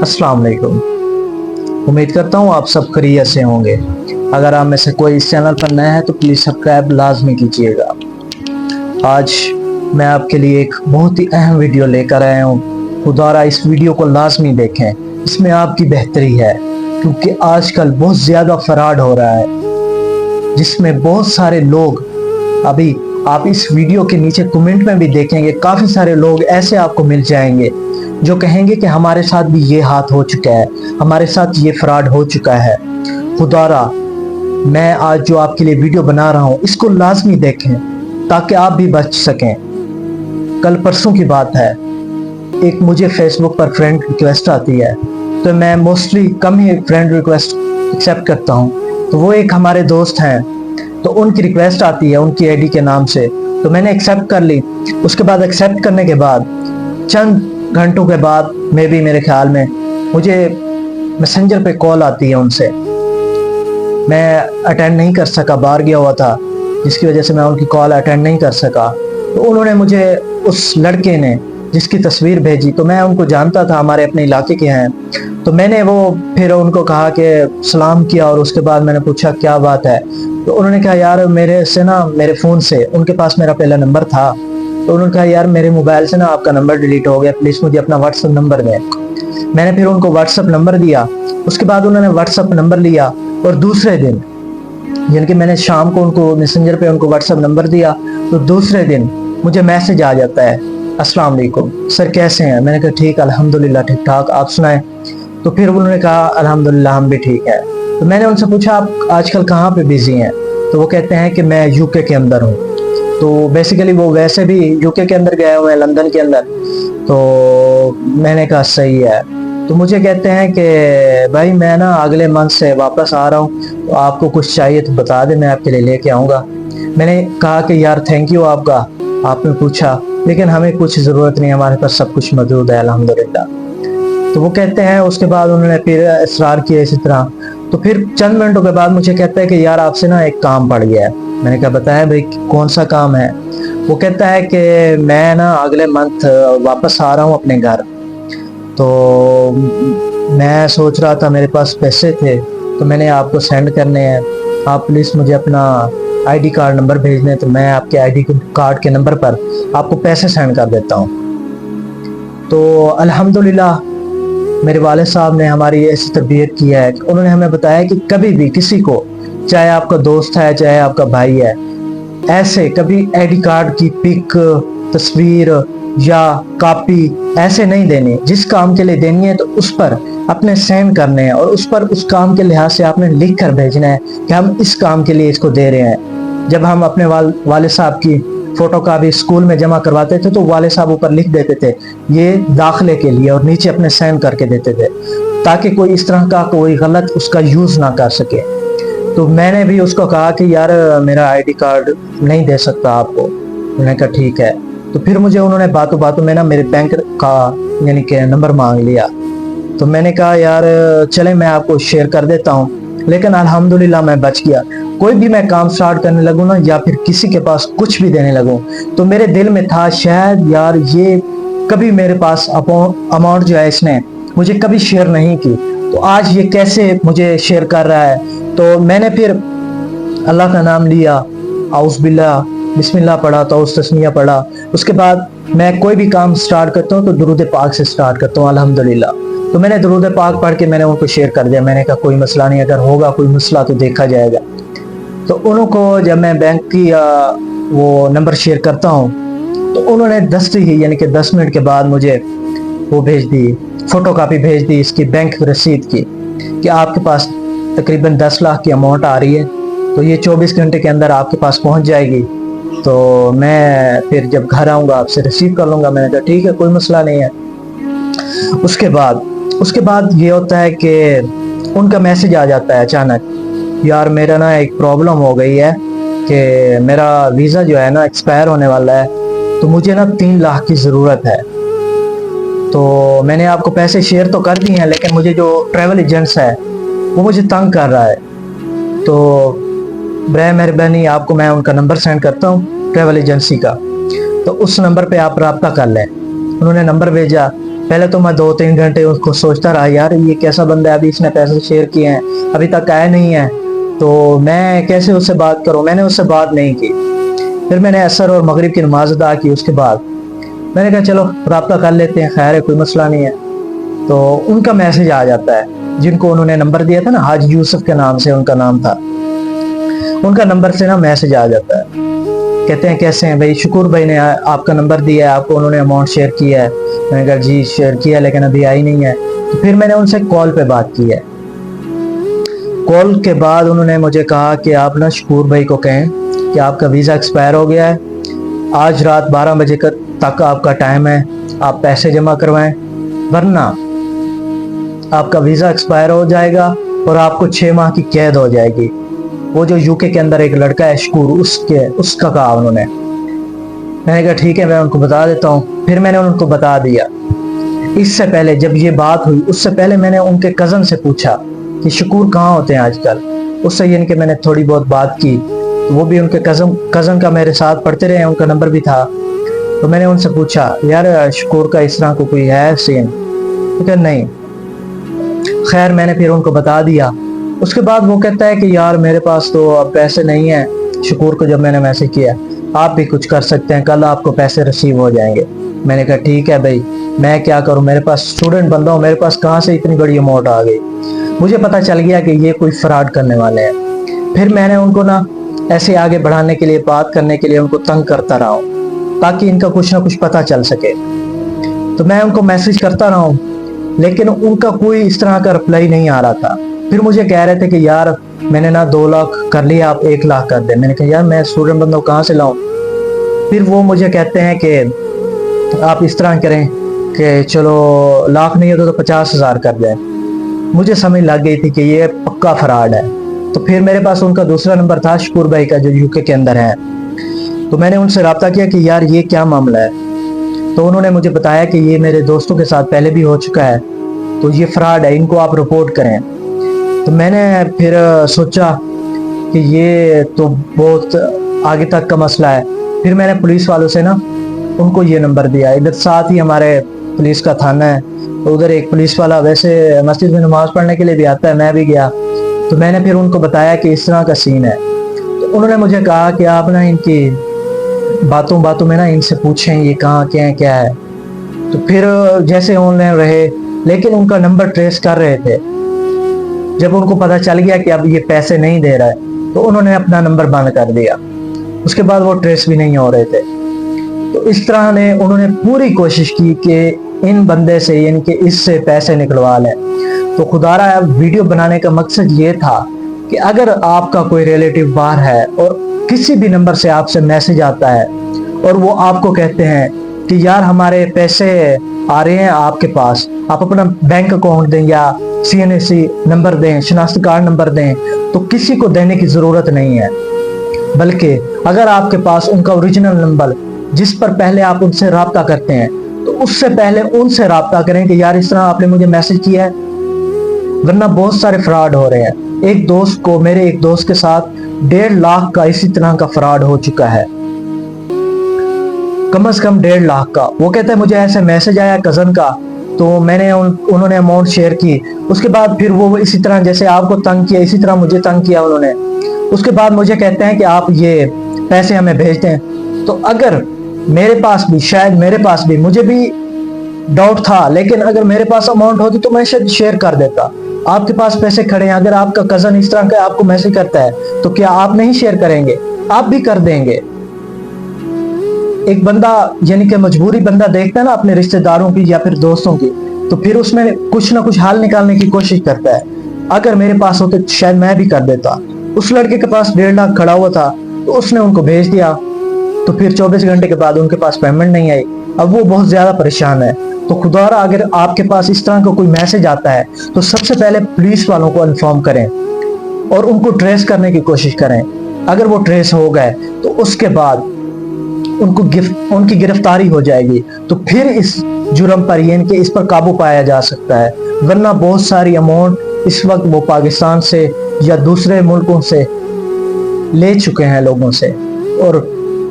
अस्सलाम वालेकुम। उम्मीद करता हूँ आप सब खैरियत से होंगे। अगर आप में से कोई इस चैनल पर नया है तो प्लीज़ सब्सक्राइब लाजमी कीजिएगा। आज मैं आपके लिए एक बहुत ही अहम वीडियो लेकर आया हूँ। खुदारा इस वीडियो को लाजमी देखें, इसमें आपकी बेहतरी है, क्योंकि आजकल बहुत ज़्यादा फ्रॉड हो रहा है जिसमें बहुत सारे लोग, अभी आप इस वीडियो के नीचे कमेंट में भी देखेंगे, काफ़ी सारे लोग ऐसे आपको मिल जाएंगे जो कहेंगे कि हमारे साथ भी ये हाथ हो चुका है, हमारे साथ ये फ्रॉड हो चुका है। खुदारा मैं आज जो आपके लिए वीडियो बना रहा हूँ इसको लाजमी देखें ताकि आप भी बच सकें। कल परसों की बात है, एक मुझे फेसबुक पर फ्रेंड रिक्वेस्ट आती है, तो मैं मोस्टली कम ही फ्रेंड रिक्वेस्ट एक्सेप्ट करता हूँ। तो वो एक हमारे दोस्त हैं, तो उनकी रिक्वेस्ट आती है उनकी आईडी के नाम से, तो मैंने एक्सेप्ट कर ली। उसके बाद एक्सेप्ट करने के बाद चंद घंटों के बाद मेरे ख्याल में मुझे मैसेंजर पे कॉल आती है उनसे। मैं अटेंड नहीं कर सका, बाहर गया हुआ था, जिसकी वजह से मैं उनकी कॉल अटेंड नहीं कर सका। तो उन्होंने मुझे, उस लड़के ने जिसकी तस्वीर भेजी, तो मैं उनको जानता था, हमारे अपने इलाके के हैं। तो मैंने वो फिर उनको कहा कि सलाम किया, और उसके बाद मैंने पूछा क्या बात है। तो उन्होंने कहा यार मेरे से ना, मेरे फ़ोन से, उनके पास मेरा पहला नंबर था, तो उन्होंने कहा यार मेरे मोबाइल से ना आपका नंबर डिलीट हो गया, प्लीज़ मुझे अपना व्हाट्सअप नंबर दें। मैंने फिर उनको व्हाट्सअप नंबर दिया। उसके बाद उन्होंने व्हाट्सअप नंबर लिया, और दूसरे दिन, यानी कि मैंने शाम को उनको मैसेंजर पे उनको व्हाट्सअप नंबर दिया, तो दूसरे दिन मुझे मैसेज आ जाता है, अस्सलाम वालेकुम सर, कैसे हैं। मैंने कहा ठीक, अल्हम्दुलिल्लाह ठीक ठाक, आप सुनाएं। तो फिर उन्होंने कहा अल्हम्दुलिल्लाह हम भी ठीक है। तो मैंने उनसे पूछा आप आजकल कहाँ पे बिजी हैं। तो वो कहते हैं कि मैं यूके के अंदर हूँ। तो बेसिकली वो वैसे भी यूके के अंदर गए हुए हैं, लंदन के अंदर। तो मैंने कहा सही है। तो मुझे कहते हैं कि भाई मैं ना अगले मंथ से वापस आ रहा हूँ, तो आपको कुछ चाहिए तो बता दे, मैं आपके लिए लेके आऊँगा। मैंने कहा कि यार थैंक यू आपका, आपने पूछा, लेकिन हमें कुछ ज़रूरत नहीं, हमारे पास सब कुछ मौजूद है अल्हम्दुलिल्लाह। तो वो कहते हैं, उसके बाद उन्होंने फिर इसरार किया इसी तरह। तो फिर चंद मिनटों के बाद मुझे कहता है कि यार आपसे ना एक काम पड़ गया है। मैंने कहा बताया भाई कौन सा काम है। वो कहता है कि मैं ना अगले मंथ वापस आ रहा हूँ अपने घर, तो मैं सोच रहा था मेरे पास पैसे थे तो मैंने आपको सेंड करने हैं, आप प्लीज़ मुझे अपना आईडी कार्ड नंबर भेज दें, तो मैं आपके आईडी कार्ड के नंबर पर आपको पैसे सेंड कर देता हूँ। तो अल्हम्दुलिल्लाह मेरे वाले साहब ने हमारी ऐसी तरबियत की है कि उन्होंने हमें बताया कि कभी भी किसी को, चाहे आपका दोस्त है चाहे आपका भाई है, ऐसे कभी आईडी कार्ड की पिक, तस्वीर या कॉपी ऐसे नहीं देनी। जिस काम के लिए देनी है तो उस पर अपने सेंड करने हैं, और उस पर उस काम के लिहाज से आपने लिख कर भेजना है कि हम इस काम के लिए इसको दे रहे हैं। जब हम अपने वाले साहब की फोटो का भी स्कूल में जमा करवाते थे तो वाले साहब ऊपर लिख देते थे ये दाखिले के लिए, और नीचे अपने साइन करके देते थे, ताकि कोई इस तरह का कोई गलत उसका यूज़ ना कर सके। तो मैंने भी उसको कहा कि यार मेरा आईडी कार्ड नहीं दे सकता आपको। मैंने कहा ठीक है। तो फिर मुझे उन्होंने बातों बातों में ना मेरे बैंक का यानी कि नंबर मांग लिया। तो मैंने कहा यार चले मैं आपको शेयर कर देता हूँ, लेकिन अल्हम्दुलिल्लाह मैं बच गया। कोई भी मैं काम स्टार्ट करने लगूँ ना, या फिर किसी के पास कुछ भी देने लगूँ, तो मेरे दिल में था शायद यार ये कभी मेरे पास अमाउंट जो है इसने मुझे कभी शेयर नहीं की, तो आज ये कैसे मुझे शेयर कर रहा है। तो मैंने फिर अल्लाह का नाम लिया, औज़ बिल्लाह बिस्मिल्लाह पढ़ा, तो उस तस्मिया पढ़ा। उसके बाद मैं कोई भी काम स्टार्ट करता हूँ तो दुरूद पाक से स्टार्ट करता हूँ अल्हम्दुलिल्लाह। तो मैंने दुरूद पाक पढ़ के मैंने उनको शेयर कर दिया। मैंने कहा कोई मसला नहीं, अगर होगा कोई मसला तो देखा जाएगा। तो उनको जब मैं बैंक की वो नंबर शेयर करता हूँ, तो उन्होंने 10 ही यानी कि 10 मिनट के बाद मुझे वो भेज दी, फोटो कापी भेज दी इसकी बैंक रसीद की, कि आपके पास तकरीबन 10 लाख की अमाउंट आ रही है, तो ये 24 घंटे के अंदर आपके पास पहुंच जाएगी, तो मैं फिर जब घर आऊँगा आपसे रिसीव कर लूँगा। मैंने कहा ठीक है कोई मसला नहीं है। उसके बाद ये होता है कि उनका मैसेज आ जाता है अचानक, यार मेरा ना एक प्रॉब्लम हो गई है कि मेरा वीज़ा जो है ना एक्सपायर होने वाला है, तो मुझे ना 3 लाख की ज़रूरत है। तो मैंने आपको पैसे शेयर तो कर दिए हैं, लेकिन मुझे जो ट्रैवल एजेंट्स है वो मुझे तंग कर रहा है, तो बराए मेहरबानी आपको मैं उनका नंबर सेंड करता हूँ ट्रैवल एजेंसी का, तो उस नंबर पे आप रब्ता कर लें। उन्होंने नंबर भेजा, पहले तो मैं 2-3 घंटे उसको सोचता रहा, यार ये कैसा बंदा है, अभी इसने पैसे शेयर किए हैं, अभी तक आया नहीं है, तो मैं कैसे उससे बात करूं। मैंने उससे बात नहीं की। फिर मैंने असर और मगरिब की नमाज अदा की। उसके बाद मैंने कहा चलो राब्ता कर लेते हैं, खैर है, कोई मसला नहीं है। तो उनका मैसेज आ जाता है, जिनको उन्होंने नंबर दिया था ना, हाजी यूसुफ के नाम से उनका नाम था, उनका नंबर से ना मैसेज आ जाता है। कहते हैं कैसे हैं भाई, शुक्र भाई ने आपका नंबर दिया है, आपको उन्होंने अमाउंट शेयर किया है। मैंने कहा जी शेयर किया लेकिन अभी आई नहीं है। तो फिर मैंने उनसे कॉल पे बात की है। कॉल के बाद उन्होंने मुझे कहा कि आप ना शकूर भाई को कहें कि आपका वीज़ा एक्सपायर हो गया है, आज रात 12 बजे तक आपका टाइम है, आप पैसे जमा करवाएं, वरना आपका वीज़ा एक्सपायर हो जाएगा और आपको 6 माह की कैद हो जाएगी। वो जो यूके के अंदर एक लड़का है शकूर, उसका कहा उन्होंने। मैंने कहा ठीक है, मैं उनको बता देता हूँ। फिर मैंने उनको बता दिया। इससे पहले जब ये बात हुई, उससे पहले मैंने उनके कज़न से पूछा कि शकूर कहाँ होते हैं आजकल। उससे यानी कि मैंने थोड़ी बहुत बात की, तो वो भी उनके कज़न का मेरे साथ पढ़ते रहे, उनका नंबर भी था। तो मैंने उनसे पूछा यार शकूर का इस तरह को कोई है सीन? तो क्या नहीं। खैर मैंने फिर उनको बता दिया। उसके बाद वो कहता है कि यार मेरे पास तो अब पैसे नहीं है। शकूर को जब मैंने मैसेज किया, आप भी कुछ कर सकते हैं, कल आपको पैसे रिसीव हो जाएंगे। मैंने कहा ठीक है भाई, मैं क्या करूं, मेरे पास स्टूडेंट बंदा हूं, मेरे पास कहाँ से इतनी बड़ी अमाउंट आ गई। मुझे पता चल गया कि ये कोई फ्रॉड करने वाले हैं। फिर मैंने उनको ना ऐसे आगे बढ़ाने के लिए, बात करने के लिए उनको तंग करता रहा हूँ, ताकि इनका कुछ ना कुछ पता चल सके। तो मैं उनको मैसेज करता रहा हूँ, लेकिन उनका कोई इस तरह का रिप्लाई नहीं आ रहा था। फिर मुझे कह रहे थे कि यार मैंने ना 2 लाख कर लिया, आप 1 लाख कर दे। मैंने कहा यार मैं स्टूडेंट बंदा हूं, कहाँ से लाऊं। फिर वो मुझे कहते हैं कि आप इस तरह करें कि चलो लाख नहीं होता तो 50,000 कर दें। मुझे समझ लग गई थी कि ये पक्का फ्रॉड है। तो फिर मेरे पास उनका दूसरा नंबर था शकूर भाई का, जो यूके के अंदर है। तो मैंने उनसे रब्ता किया कि यार ये क्या मामला है। तो उन्होंने मुझे बताया कि ये मेरे दोस्तों के साथ पहले भी हो चुका है, तो ये फ्रॉड है, इनको आप रिपोर्ट करें। तो मैंने फिर सोचा कि ये तो बहुत आगे तक का मसला है। फिर मैंने पुलिस वालों से ना उनको ये नंबर दिया। इधर साथ ही हमारे पुलिस का थाना है, तो उधर एक पुलिस वाला वैसे मस्जिद में नमाज पढ़ने के लिए भी आता है, मैं भी गया। तो मैंने फिर उनको बताया कि इस तरह का सीन है। तो उन्होंने मुझे कहा कि आप ना इनकी बातों में ना इनसे पूछें ये कहाँ क्या है। तो फिर जैसे ऑनलाइन रहे, लेकिन उनका नंबर ट्रेस कर रहे थे। जब उनको पता चल गया कि अब ये पैसे नहीं दे रहा है, तो उन्होंने अपना नंबर बंद कर दिया। उसके बाद वो ट्रेस भी नहीं हो रहे थे। तो इस तरह ने उन्होंने पूरी कोशिश की कि इन बंदे से, यानी कि इससे पैसे निकलवा लें। तो खुदारा वीडियो बनाने का मकसद ये था कि अगर आपका कोई रिलेटिव बाहर है और किसी भी नंबर से आपसे मैसेज आता है और वो आपको कहते हैं कि यार हमारे पैसे आ रहे हैं आपके पास, आप अपना बैंक अकाउंट दें या CNSC नंबर दें, शनाख्ती कार्ड नंबर दें, तो किसी को देने की ज़रूरत नहीं है। बल्कि अगर आपके पास उनका ओरिजिनल नंबर, जिस पर पहले आप उनसे रब्ता करते हैं, तो उससे पहले उनसे रब्ता करें कि यार इस तरह आपने मुझे मैसेज किया है, वरना बहुत सारे फ्रॉड हो रहे हैं। मेरे एक दोस्त के साथ 1.5 लाख का इसी तरह का फ्रॉड हो चुका है, कम से कम 1.5 लाख का। वो कहते हैं मुझे ऐसे मैसेज आया कज़न का, तो मैंने उन्होंने अमाउंट शेयर की। उसके बाद फिर वो इसी तरह जैसे आपको तंग किया, इसी तरह मुझे तंग किया उन्होंने। उसके बाद मुझे कहते हैं कि आप ये पैसे हमें भेज दें। तो अगर मेरे पास भी, शायद मेरे पास भी, मुझे भी डाउट था, लेकिन अगर मेरे पास अमाउंट होती तो मैं शायद शेयर कर देता। आपके पास पैसे खड़े हैं, अगर आपका कज़न इस तरह का आपको मैसेज करता है, तो क्या आप नहीं शेयर करेंगे? आप भी कर देंगे। एक बंदा यानी कि मजबूरी बंदा देखता है ना अपने रिश्तेदारों की या फिर दोस्तों की, तो फिर उसमें कुछ ना कुछ हाल निकालने की कोशिश करता है। अगर मेरे पास होते शायद मैं भी कर देता। उस लड़के के पास 1.5 लाख खड़ा हुआ था, तो उसने उनको भेज दिया। तो फिर 24 घंटे के बाद उनके पास पेमेंट नहीं आई। अब वो बहुत ज्यादा परेशान है। तो खुदारा अगर आपके पास इस तरह का कोई मैसेज आता है, तो सबसे पहले पुलिस वालों को इन्फॉर्म करें और उनको ट्रेस करने की कोशिश करें। अगर वो ट्रेस हो गए, तो उसके बाद उनकी गिरफ्तारी हो जाएगी, तो फिर इस जुर्म पर यानी कि इस पर काबू पाया जा सकता है। वरना बहुत सारी अमाउंट इस वक्त वो पाकिस्तान से या दूसरे मुल्कों से ले चुके हैं लोगों से। और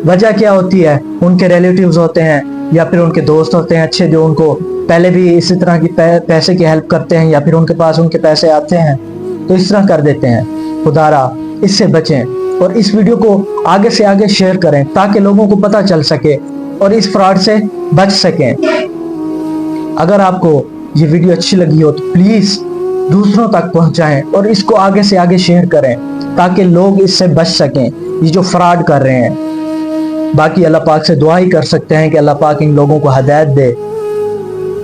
वजह क्या होती है? उनके रिलेटिव्स होते हैं या फिर उनके दोस्त होते हैं अच्छे, जो उनको پہلے بھی اسی طرح کی پیسے کی ہیلپ کرتے ہیں یا پھر ان کے پاس ان کے پیسے آتے ہیں تو اس طرح کر دیتے ہیں. خدارا اس سے بچیں اور اس ویڈیو کو آگے سے آگے شیئر کریں تاکہ لوگوں کو پتہ چل سکے اور اس فراڈ سے بچ سکیں. اگر آپ کو یہ ویڈیو اچھی لگی ہو تو پلیز دوسروں تک پہنچائیں اور اس کو آگے سے آگے شیئر کریں تاکہ لوگ اس سے بچ سکیں یہ جو فراڈ کر رہے ہیں. باقی اللہ پاک سے دعا ہی کر سکتے ہیں کہ اللہ پاک ان لوگوں کو ہدایت دے.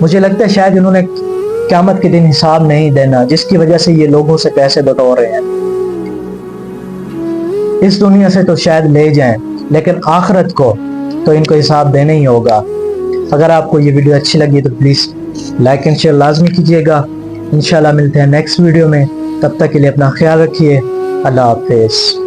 مجھے لگتا ہے شاید انہوں نے قیامت کے دن حساب نہیں دینا جس کی وجہ سے یہ لوگوں سے پیسے بٹور رہے ہیں. اس دنیا سے تو شاید لے جائیں لیکن آخرت کو تو ان کو حساب دینا ہی ہوگا. اگر آپ کو یہ ویڈیو اچھی لگی تو پلیز لائک اینڈ شیئر لازمی کیجیے گا. انشاءاللہ ملتے ہیں نیکسٹ ویڈیو میں. تب تک کے لیے اپنا خیال رکھیے. اللہ حافظ.